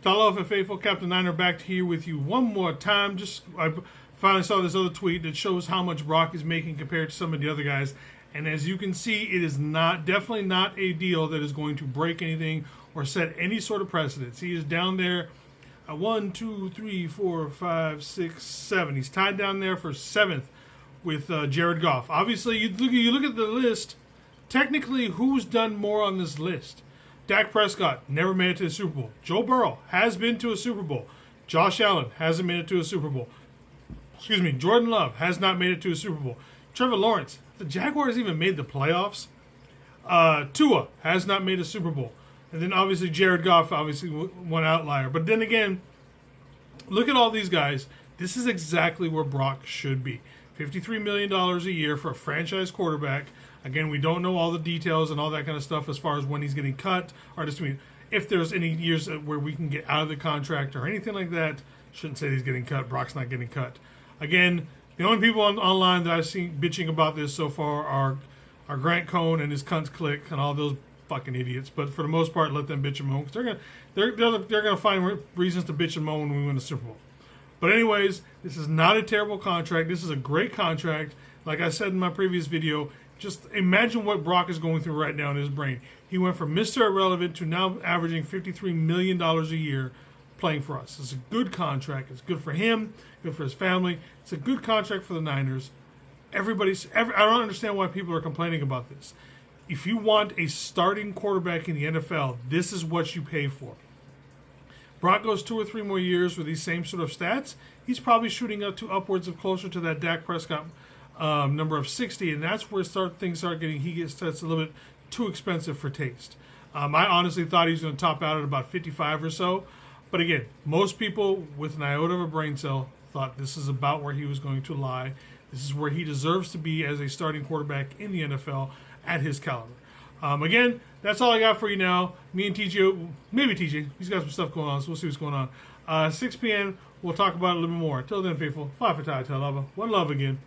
Talofa and Faithful, Captain Niner back here with you one more time. I finally saw this other tweet that shows how much Brock is making compared to some of the other guys. And as you can see, it is definitely not a deal that is going to break anything or set any sort of precedence. He is down there at 1, 2, 3, 4, 5, 6, 7. He's tied down there for 7th with Jared Goff. Obviously, you look at the list. Technically, who's done more on this list? Dak Prescott never made it to the Super Bowl. Joe Burrow has been to a Super Bowl. Josh Allen hasn't made it to a Super Bowl. Jordan Love has not made it to a Super Bowl. Trevor Lawrence, the Jaguars even made the playoffs. Tua has not made a Super Bowl. And then obviously Jared Goff, obviously one outlier. But then again, look at all these guys. This is exactly where Brock should be. $53 million a year for a franchise quarterback. Again, we don't know all the details and all that kind of stuff as far as when he's getting cut, or just if there's any years where we can get out of the contract or anything like that. Shouldn't say he's getting cut. Brock's not getting cut. Again, the only people online that I've seen bitching about this so far are Grant Cohn and his cunts clique and all those fucking idiots. But for the most part, let them bitch and moan because they're gonna find reasons to bitch and moan when we win the Super Bowl. But anyways, this is not a terrible contract. This is a great contract. Like I said in my previous video, just imagine what Brock is going through right now in his brain. He went from Mr. Irrelevant to now averaging $53 million a year playing for us. It's a good contract. It's good for him, good for his family. It's a good contract for the Niners. I don't understand why people are complaining about this. If you want a starting quarterback in the NFL, this is what you pay for. Brock goes 2 or 3 more years with these same sort of stats. He's probably shooting up to upwards of closer to that Dak Prescott number of 60, and that's where things start getting. That's a little bit too expensive for taste. I honestly thought he was going to top out at about 55 or so, but again, most people with an iota of a brain cell thought this is about where he was going to lie. This is where he deserves to be as a starting quarterback in the NFL at his caliber. Again, that's all I got for you now. Me and TJ, maybe TJ, he's got some stuff going on, so we'll see what's going on. 6 p.m., we'll talk about it a little bit more. Till then, faithful, 5 for Ty, tell love, one love again.